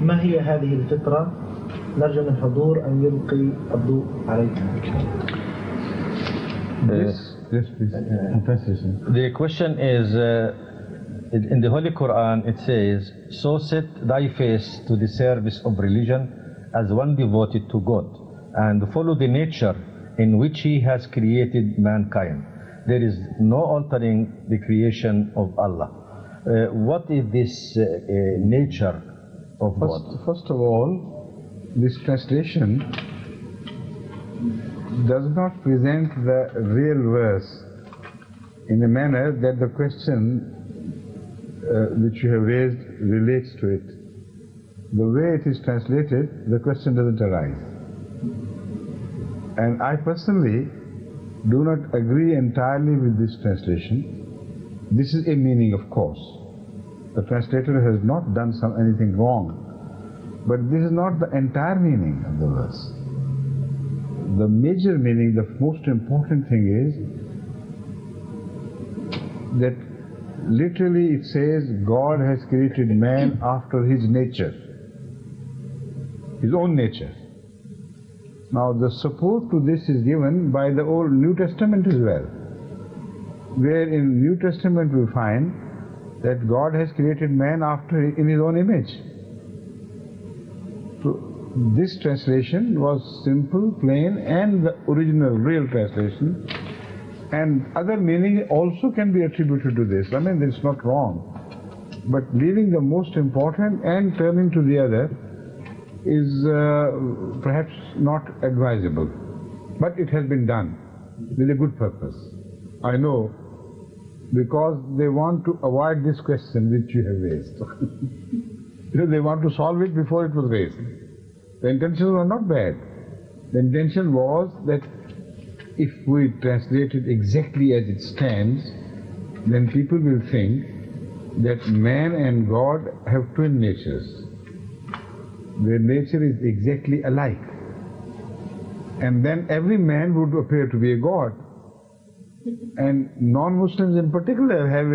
ما هي هذه الفطرة؟ نرجو من حضور أن يلقي الضوء عليها. The question is, in the Holy Quran it says, so set thy face to the service of religion as one devoted to God, and follow the nature in which He has created mankind. There is no altering the creation of Allah. What is this nature of God? First of all, this translation does not present the real verse in a manner that the question which you have raised relates to it. The way it is translated, the question doesn't arise. And I personally do not agree entirely with this translation. This is a meaning, of course. The translator has not done anything wrong. But this is not the entire meaning of the verse. The major meaning, the most important thing is that literally it says God has created man after his nature, his own nature. Now the support to this is given by the Old New Testament as well, where in New Testament we find that God has created man in his own image. So this translation was simple, plain, and the original, real translation, and other meaning also can be attributed to this. I mean, it's not wrong. But leaving the most important and turning to the other is perhaps not advisable. But it has been done with a good purpose. I know, because they want to avoid this question which you have raised. They want to solve it before it was raised. The intentions were not bad. The intention was that if we translate it exactly as it stands, then people will think that man and God have twin natures. Their nature is exactly alike. And then every man would appear to be a God. And non-Muslims in particular have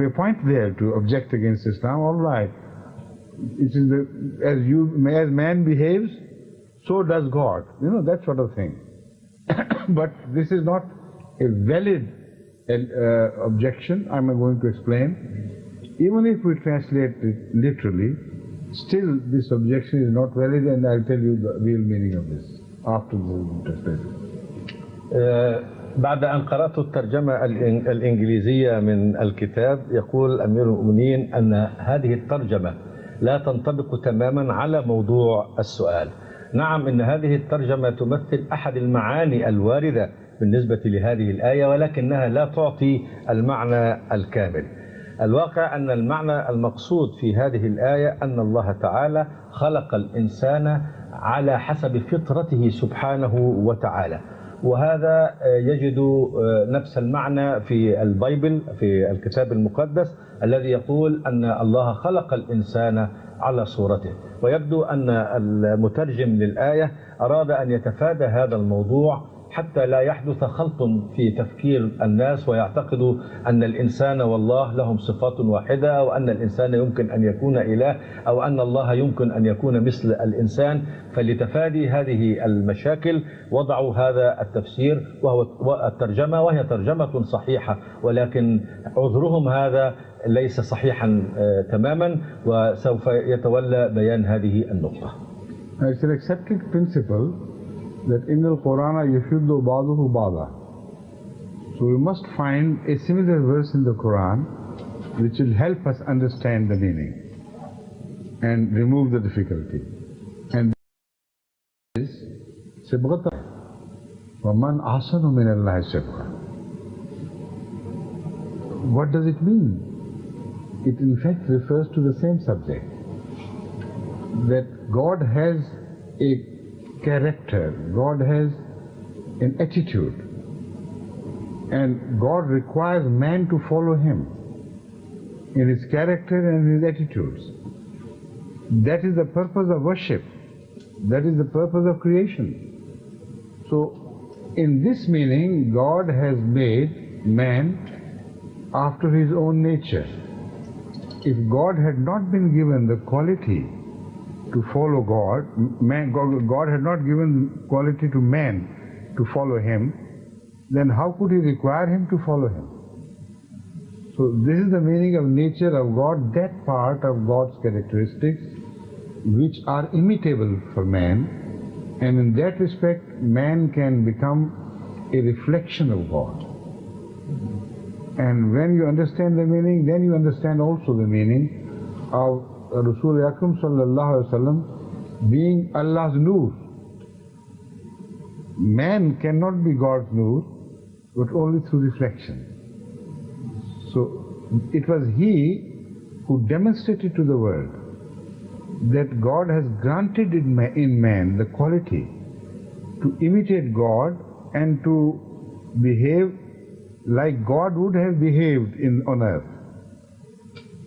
a point there to object against Islam. All right, it is as man behaves, so does God. You know, that sort of thing. But this is not a valid objection. I'm going to explain. Even if we translate it literally, still this objection is not valid, and I'll tell you the real meaning of this after the translation. بعد أن قرأت الترجمة الإنجليزية من الكتاب، يقول أمير المؤمنين أن هذه الترجمة لا تنطبق تماما على موضوع السؤال. نعم، إن هذه الترجمة تمثل أحد المعاني الواردة بالنسبة لهذه الآية، ولكنها لا تعطي المعنى الكامل. الواقع أن المعنى المقصود في هذه الآية أن الله تعالى خلق الإنسان على حسب فطرته سبحانه وتعالى، وهذا يجد نفس المعنى في البيبل، في الكتاب المقدس، الذي يقول أن الله خلق الإنسان على صورته. ويبدو أن المترجم للآية أراد أن يتفادى هذا الموضوع حتى لا يحدث خلط في تفكير الناس ويعتقدوا أن الإنسان والله لهم صفات واحدة، أو أن الإنسان يمكن أن يكون إله، أو أن الله يمكن أن يكون مثل الإنسان. فلتفادي هذه المشاكل وضعوا هذا التفسير وهو الترجمة، وهي ترجمة صحيحة، ولكن عذرهم هذا ليس صحيحا تماما، وسوف يتولى بيان هذه النقطة. It's an accepted principle that in the Quran yashuddu ba'duhu ba'da. So we must find a similar verse in the Quran which will help us understand the meaning and remove the difficulty. And this is sibghata wa man ahsanu min Allahi sibgha. What does it mean? It in fact refers to the same subject, that God has a character, God has an attitude, and God requires man to follow Him in his character and his attitudes. That is the purpose of worship, that is the purpose of creation. So in this meaning, God has made man after his own nature. if God had not been given the quality to follow God, God had not given the quality to man to follow him, then how could he require him to follow him? So this is the meaning of nature of God, that part of God's characteristics which are imitable for man, and in that respect man can become a reflection of God. And when you understand the meaning, then you understand also the meaning of Rasul Akram sallallahu alaihi wasallam being Allah's nur. Man cannot be God's nur, but only through reflection. So it was he who demonstrated to the world that God has granted in man the quality to imitate God and to behave like God would have behaved on earth.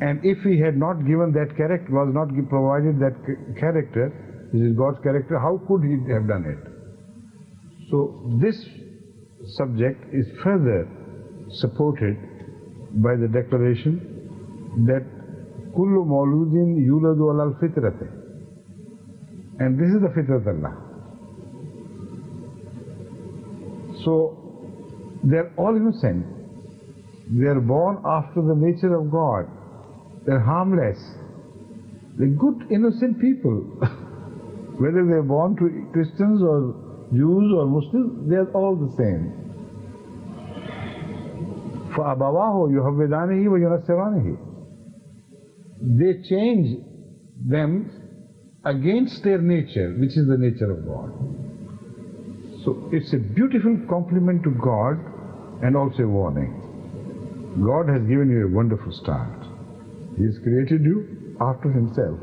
And if he had not given that character, was not provided that character, this is God's character, how could he have done it? So this subject is further supported by the declaration that kullu mawludin yuladu ala al-fitrati, and this is the fitrat Allah. So they're all innocent, they're born after the nature of God, they're harmless, they're good innocent people. Whether they're born to Christians or Jews or Muslims, they're all the same. فَأَبَوَاهُ يُهَوِّدَانِهِ وَيُنَصِّرَانِهِ. They change them against their nature, which is the nature of God. So it's a beautiful compliment to God and also a warning. God has given you a wonderful start. He has created you after himself.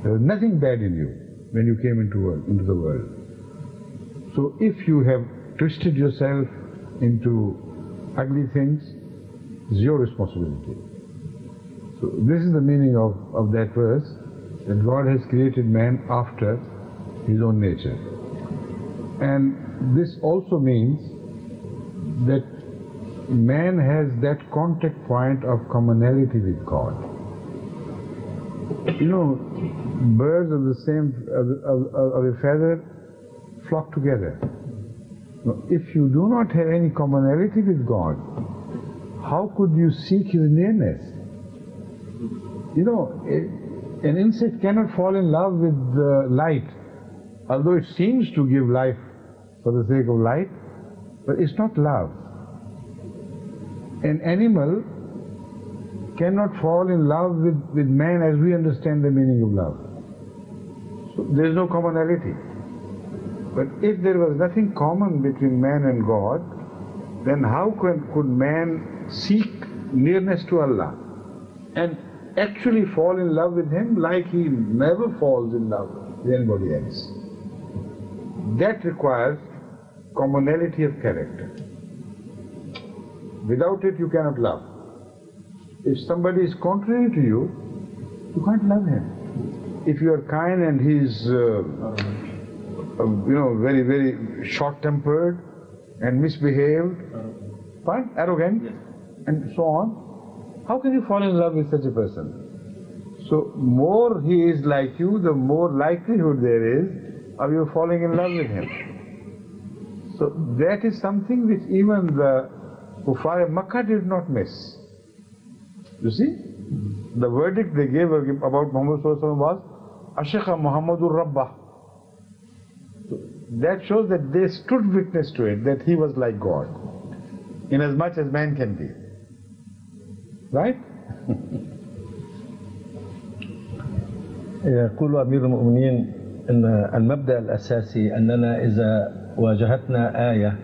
There was nothing bad in you when you came into the world. So if you have twisted yourself into ugly things, it's your responsibility. So this is the meaning of that verse, that God has created man after his own nature. And this also means that man has that contact point of commonality with God. You know, birds of the same of a feather flock together. Now, if you do not have any commonality with God, how could you seek his nearness? You know, an insect cannot fall in love with light, although it seems to give life for the sake of light, but it's not love. An animal cannot fall in love with man as we understand the meaning of love. So there is no commonality. But if there was nothing common between man and God, then how could man seek nearness to Allah and actually fall in love with him like he never falls in love with anybody else? That requires commonality of character. Without it you cannot love. If somebody is contrary to you, you can't love him. If you are kind and he is very, very short-tempered and misbehaved, fine, arrogant, and so on, how can you fall in love with such a person? So more he is like you, the more likelihood there is of you falling in love with him. So that is something which even the Kuffar of Makkah did not miss. You see, the verdict they gave about Muhammad was Ashikha Muhammadur Rabbah. So that shows that they stood witness to it, that he was like God, in as much as man can be. Right? يقول أمير المؤمنين أن المبدأ الأساسي أننا إذا واجهتنا آية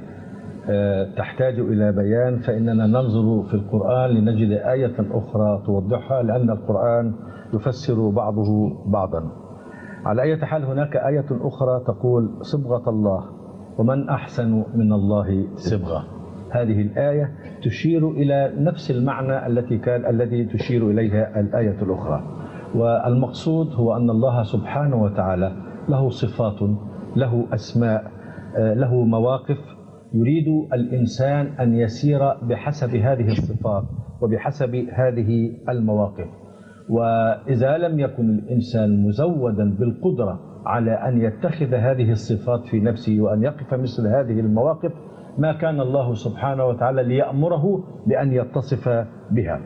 تحتاج إلى بيان فإننا ننظر في القرآن لنجد آية أخرى توضحها، لأن القرآن يفسر بعضه بعضا. على أي حال هناك آية أخرى تقول صبغة الله ومن أحسن من الله صبغة. هذه الآية تشير إلى نفس المعنى الذي تشير إليها الآية الأخرى، والمقصود هو أن الله سبحانه وتعالى له صفات، له أسماء، له مواقف، يريد الإنسان أن يسير بحسب هذه الصفات وبحسب هذه المواقف. وإذا لم يكن الإنسان مزودا بالقدرة على أن يتخذ هذه الصفات في نفسه وأن يقف مثل هذه المواقف ما كان الله سبحانه وتعالى ليأمره بأن يتصف بها.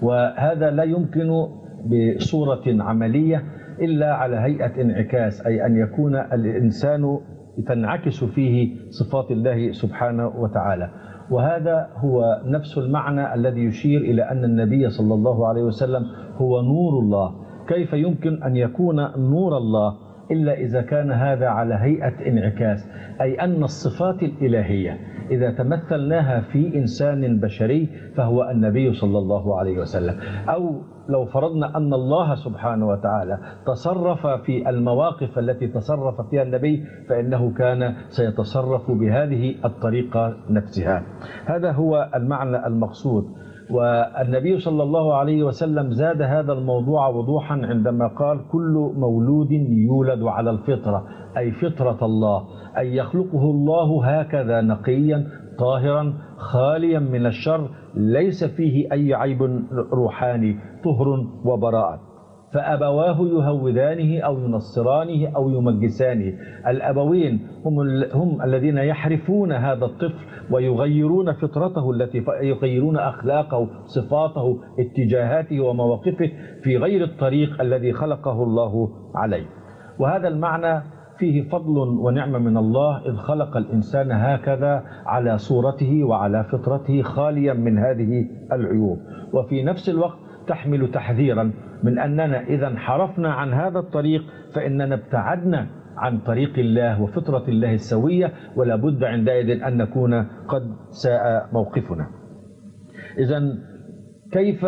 وهذا لا يمكن بصورة عملية إلا على هيئة انعكاس، أي أن يكون الإنسان تنعكس فيه صفات الله سبحانه وتعالى. وهذا هو نفس المعنى الذي يشير إلى أن النبي صلى الله عليه وسلم هو نور الله. كيف يمكن أن يكون نور الله إلا إذا كان هذا على هيئة انعكاس، أي أن الصفات الإلهية إذا تمثلناها في إنسان بشري فهو النبي صلى الله عليه وسلم. أو لو فرضنا أن الله سبحانه وتعالى تصرف في المواقف التي تصرف فيها النبي فإنه كان سيتصرف بهذه الطريقة نفسها. هذا هو المعنى المقصود. والنبي صلى الله عليه وسلم زاد هذا الموضوع وضوحا عندما قال كل مولود يولد على الفطرة، أي فطرة الله، أي يخلقه الله هكذا نقيا طاهرا خاليا من الشر ليس فيه أي عيب روحاني، طهر وبراءة. فأبواه يهودانه أو ينصرانه أو يمجسانه. الأبوين هم الذين يحرفون هذا الطفل ويغيرون فطرته التي يغيرون أخلاقه، صفاته، اتجاهاته ومواقفه في غير الطريق الذي خلقه الله عليه. وهذا المعنى فيه فضل ونعمة من الله إذ خلق الإنسان هكذا على صورته وعلى فطرته خاليا من هذه العيوب. وفي نفس الوقت تحمل تحذيرا من أننا إذا انحرفنا عن هذا الطريق فإننا ابتعدنا عن طريق الله وفطرة الله السوية، ولا بد عندئذ أن نكون قد ساء موقفنا. إذا كيف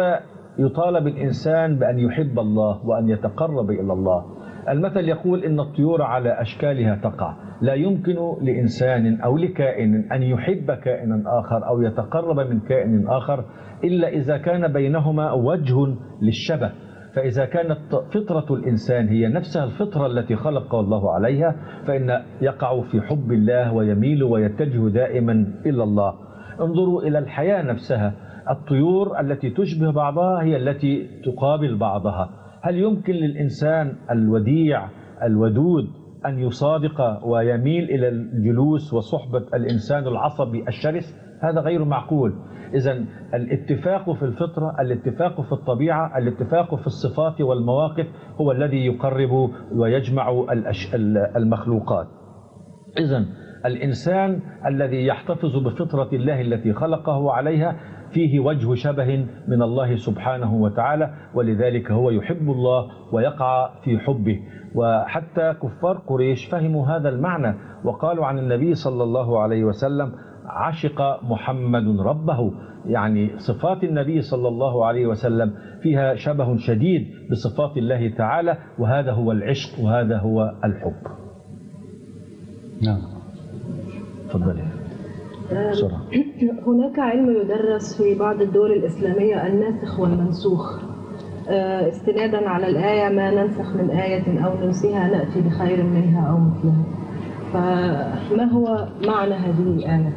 يطالب الإنسان بأن يحب الله وأن يتقرب إلى الله؟ المثل يقول إن الطيور على أشكالها تقع. لا يمكن لإنسان أو لكائن أن يحب كائنا آخر أو يتقرب من كائن آخر إلا إذا كان بينهما وجه للشبه. فإذا كانت فطرة الإنسان هي نفسها الفطرة التي خلق الله عليها فإن يقع في حب الله ويميل ويتجه دائما إلى الله. انظروا إلى الحياة نفسها، الطيور التي تشبه بعضها هي التي تقابل بعضها. هل يمكن للإنسان الوديع الودود أن يصادق ويميل إلى الجلوس وصحبة الإنسان العصبي الشرس؟ هذا غير معقول. إذن الاتفاق في الفطرة، الاتفاق في الطبيعة، الاتفاق في الصفات والمواقف هو الذي يقرب ويجمع المخلوقات. إذن الإنسان الذي يحتفظ بفطرة الله التي خلقه عليها فيه وجه شبه من الله سبحانه وتعالى، ولذلك هو يحب الله ويقع في حبه. وحتى كفار قريش فهموا هذا المعنى وقالوا عن النبي صلى الله عليه وسلم عشق محمد ربه، يعني صفات النبي صلى الله عليه وسلم فيها شبه شديد بصفات الله تعالى، وهذا هو العشق وهذا هو الحب. نعم. تفضلي. بسرعة. هناك علم يدرس في بعض الدول الإسلامية الناسخ والمنسوخ، استنادا على الآية ما ننسخ من آية أو ننسيها نأتي بخير منها أو مثلها. فما هو معنى هذه الآية؟